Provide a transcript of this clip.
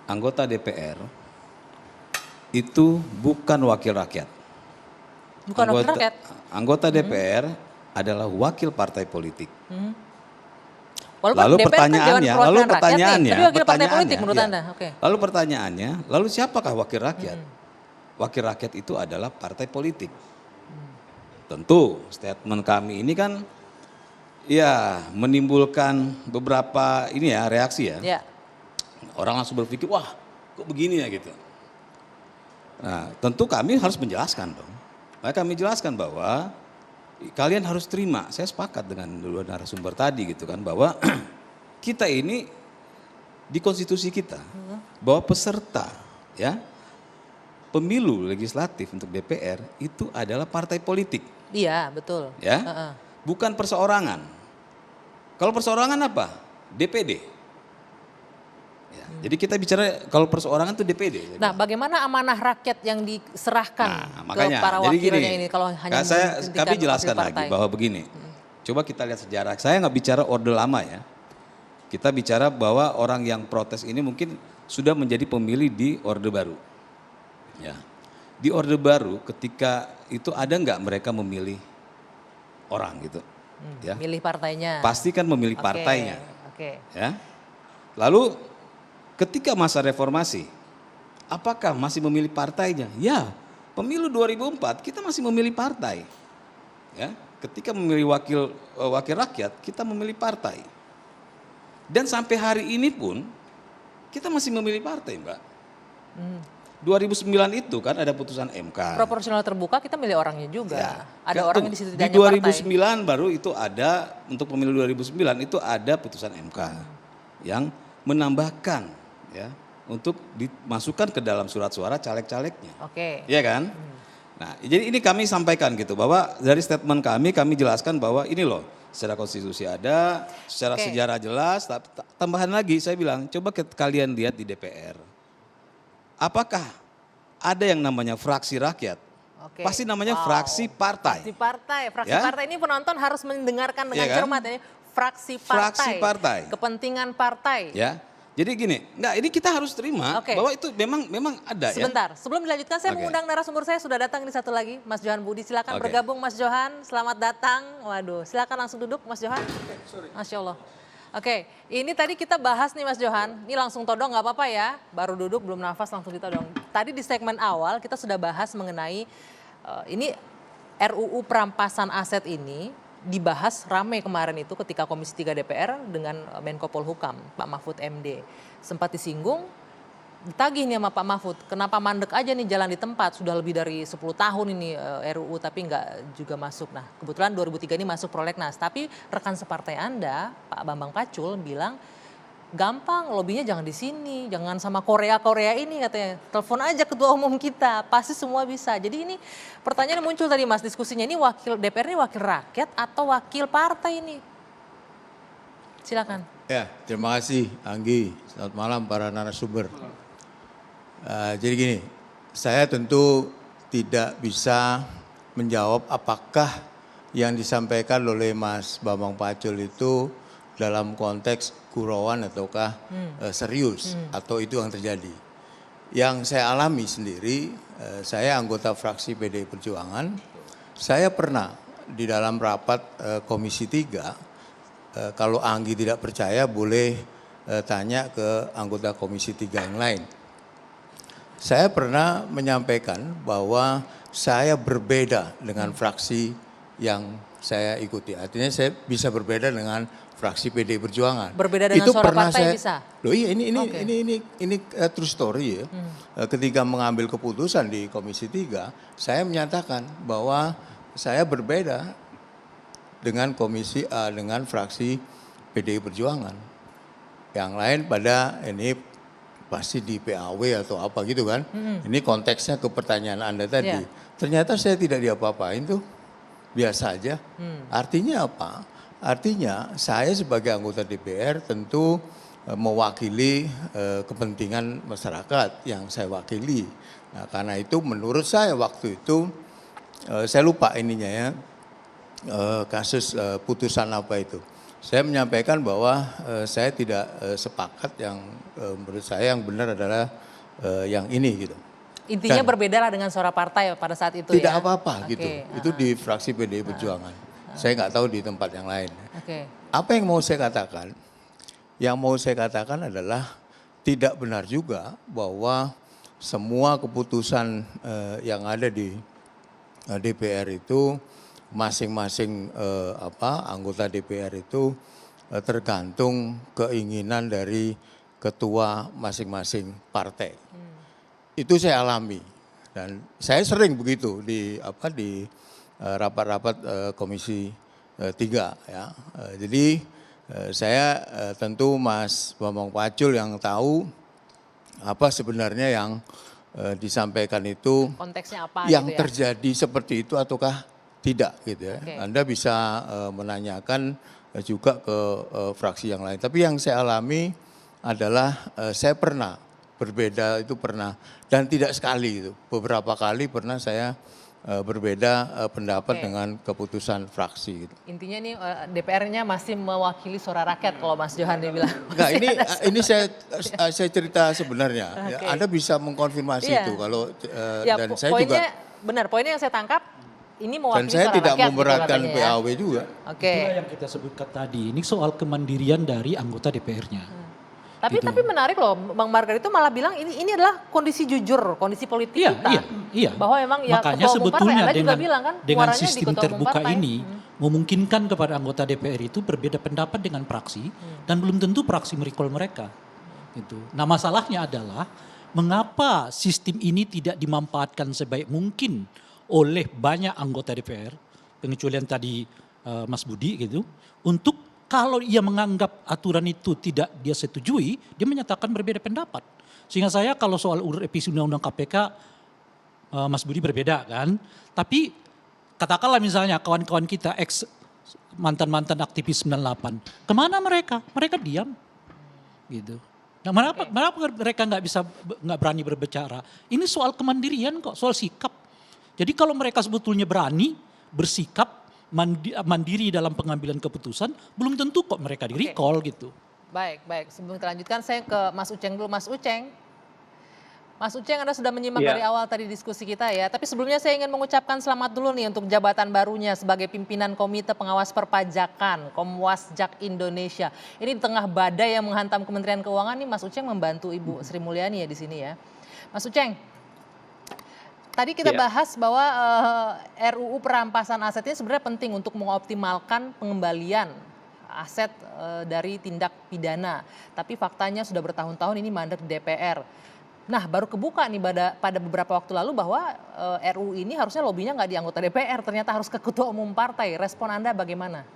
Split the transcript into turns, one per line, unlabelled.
anggota DPR itu bukan wakil rakyat.
Bukan wakil rakyat?
Anggota DPR adalah wakil partai politik.
Walaupun
Lalu
DPR kan Dewan
pertanyaannya,
Perwakilan Rakyat nih, tapi wakil partai politik menurut
ya.
Anda? Oke.
Lalu pertanyaannya, lalu siapakah wakil rakyat? Wakil rakyat itu adalah partai politik. Tentu statement kami ini kan ya menimbulkan beberapa ini ya reaksi ya.
Ya.
Orang langsung berpikir, wah kok begini ya gitu. Nah tentu kami harus menjelaskan dong. Maka kami jelaskan bahwa kalian harus terima, saya sepakat dengan dua narasumber tadi gitu kan, bahwa kita ini di konstitusi kita, bahwa peserta ya pemilu legislatif untuk DPR itu adalah partai politik.
Iya betul.
Ya, bukan perseorangan. Kalau perseorangan apa? DPD. Ya, jadi kita bicara kalau perseorangan itu DPD.
Nah, bagaimana amanah rakyat yang diserahkan
makanya,
ke para
jadi
wakilnya
gini,
ini kalau hanya
kami jelaskan lagi bahwa begini. Coba kita lihat sejarah. Saya nggak bicara orde lama ya. Kita bicara bahwa orang yang protes ini mungkin sudah menjadi pemilih di orde baru. Ya, di orde baru ketika itu ada nggak mereka memilih orang gitu? Ya,
milih partainya.
pasti kan memilih partainya.
Oke.
Ya, lalu ketika masa reformasi, apakah masih memilih partainya? Ya, pemilu 2004 kita masih memilih partai. Ya, ketika memilih wakil rakyat kita memilih partai. Dan sampai hari ini pun kita masih memilih partai, Mbak. 2009 itu kan ada putusan MK.
Proporsional terbuka kita milih orangnya juga.
Ya,
Ada orang yang di situ
di
tidak hanya
2009 baru itu ada untuk pemilu 2009 itu ada putusan MK yang menambahkan ya untuk dimasukkan ke dalam surat suara caleg-calegnya.
Oke.
Iya kan? Nah, jadi ini kami sampaikan gitu bahwa dari statement kami jelaskan bahwa ini loh secara konstitusi ada, secara sejarah jelas, tambahan lagi saya bilang coba kalian lihat di DPR. Apakah ada yang namanya fraksi rakyat?
Oke.
Pasti namanya fraksi partai.
Fraksi partai ini penonton harus mendengarkan dengan
kan?
cermat ya. Fraksi partai. Kepentingan partai.
Ya. Jadi gini, ini kita harus terima bahwa itu memang ada.
Sebentar, sebelum dilanjutkan saya mengundang narasumber saya sudah datang ini satu lagi, Mas Johan Budi. Silakan bergabung Mas Johan, selamat datang. Waduh, silakan langsung duduk Mas Johan. Masya Allah. Oke, ini tadi kita bahas nih Mas Johan, ini langsung todong nggak apa-apa ya, baru duduk belum nafas langsung ditodong. Tadi di segmen awal kita sudah bahas mengenai ini RUU perampasan aset ini dibahas rame kemarin itu ketika Komisi 3 DPR dengan Menko Polhukam, Pak Mahfud MD. Sempat disinggung, ditagih nih sama Pak Mahfud, kenapa mandek aja nih jalan di tempat, sudah lebih dari 10 tahun ini RUU tapi nggak juga masuk. Nah kebetulan 2003 ini masuk prolegnas, tapi rekan separtai Anda, Pak Bambang Pacul bilang, gampang lobbynya jangan di sini, jangan sama Korea ini katanya. Telepon aja ketua umum kita, pasti semua bisa. Jadi ini pertanyaan muncul tadi Mas diskusinya, ini wakil DPR ini wakil rakyat atau wakil partai ini? Silakan.
Ya, terima kasih Anggi. Selamat malam para narasumber. Jadi gini, saya tentu tidak bisa menjawab apakah yang disampaikan oleh Mas Bambang Pacul itu dalam konteks gurauan ataukah serius atau itu yang terjadi. Yang saya alami sendiri, saya anggota fraksi PDI Perjuangan, saya pernah di dalam rapat Komisi 3, kalau Anggi tidak percaya boleh tanya ke anggota Komisi 3 yang lain. Saya pernah menyampaikan bahwa saya berbeda dengan fraksi yang saya ikuti. Artinya saya bisa berbeda dengan fraksi PDI Perjuangan.
Berbeda dengan
itu
suara
pernah
partai
saya,
bisa?
Loh iya ini true story ya. Ketika mengambil keputusan di Komisi 3, saya menyatakan bahwa saya berbeda dengan dengan fraksi PDI Perjuangan. Yang lain pada ini pasti di PAW atau apa gitu kan. Ini konteksnya ke pertanyaan Anda tadi. Ternyata saya tidak diapa-apain tuh. Biasa aja. Artinya apa? Artinya saya sebagai anggota DPR tentu mewakili kepentingan masyarakat yang saya wakili. Nah, karena itu menurut saya waktu itu, saya lupa ininya ya, kasus putusan apa itu. Saya menyampaikan bahwa saya tidak sepakat yang menurut saya yang benar adalah yang ini gitu.
Intinya
Dan
berbeda lah dengan suara partai pada saat itu
tidak
ya?
apa-apa
Oke,
gitu. Itu di fraksi PDI Perjuangan. Saya nggak tahu di tempat yang lain.
Oke.
Apa yang mau saya katakan? Yang mau saya katakan adalah tidak benar juga bahwa semua keputusan yang ada di DPR itu masing-masing anggota DPR itu tergantung keinginan dari ketua masing-masing partai. Itu saya alami dan saya sering begitu di rapat-rapat Komisi 3 ya. Jadi saya tentu Mas Bambang Pacul yang tahu apa sebenarnya yang disampaikan itu
Konteksnya apa
yang
gitu ya?
terjadi seperti itu ataukah tidak gitu ya.
Oke.
Anda bisa menanyakan juga ke fraksi yang lain. Tapi yang saya alami adalah saya pernah berbeda itu pernah dan tidak sekali itu. Beberapa kali pernah saya berbeda pendapat
Oke.
dengan keputusan fraksi gitu.
Intinya nih DPR-nya masih mewakili suara rakyat kalau Mas Johan dia bilang.
Enggak, ini saya cerita sebenarnya. Ya,
Oke.
Anda bisa mengkonfirmasi
Iya.
itu kalau
Ya,
dan saya
poinnya
juga
benar, poinnya yang saya tangkap ini
dan
mewakili
saya
suara
tidak
rakyat gitu
memberatkan
katanya ya.
PAW juga.
Oke.
Itulah yang kita sebutkan tadi. Ini soal kemandirian dari anggota DPR-nya.
Tapi
Gitu.
tapi menarik loh, Bang Margar itu malah bilang ini adalah kondisi jujur, kondisi politik
Iya,
kita.
iya.
Bahwa emang ya
Makanya
ketua umum partai,
sebetulnya
Anda juga bilang kan,
dengan
suaranya di
sistem
ketua umum
terbuka
partai.
ini memungkinkan kepada anggota DPR itu berbeda pendapat dengan praksi dan belum tentu praksi merecall mereka. Gitu. Nah, masalahnya adalah mengapa sistem ini tidak dimanfaatkan sebaik mungkin oleh banyak anggota DPR, pengecualian tadi Mas Budi gitu, untuk kalau ia menganggap aturan itu tidak dia setujui, dia menyatakan berbeda pendapat. Sehingga saya kalau soal revisi undang-undang KPK, Mas Budi berbeda kan. Tapi katakanlah misalnya kawan-kawan kita ex mantan-mantan aktivis 98, kemana mereka? Mereka diam, gitu. Nah, kenapa mereka nggak berani berbicara? Ini soal kemandirian kok, soal sikap. Jadi kalau mereka sebetulnya berani bersikap mandiri dalam pengambilan keputusan, belum tentu kok mereka di recall gitu.
Baik, baik. Sebelum kita lanjutkan, saya ke Mas Uceng dulu. Mas Uceng, Anda sudah menyimak dari awal tadi diskusi kita ya. Tapi sebelumnya saya ingin mengucapkan selamat dulu nih untuk jabatan barunya sebagai pimpinan Komite Pengawas Perpajakan, Komwasjak Indonesia. Ini di tengah badai yang menghantam Kementerian Keuangan nih, Mas Uceng membantu Ibu Sri Mulyani ya di sini ya. Mas Uceng, tadi kita bahas bahwa RUU perampasan aset ini sebenarnya penting untuk mengoptimalkan pengembalian aset dari tindak pidana. Tapi faktanya sudah bertahun-tahun ini mandek di DPR. Nah, baru kebuka nih pada beberapa waktu lalu bahwa RUU ini harusnya lobbynya nggak di anggota DPR, ternyata harus ke ketua umum partai. Respon Anda bagaimana?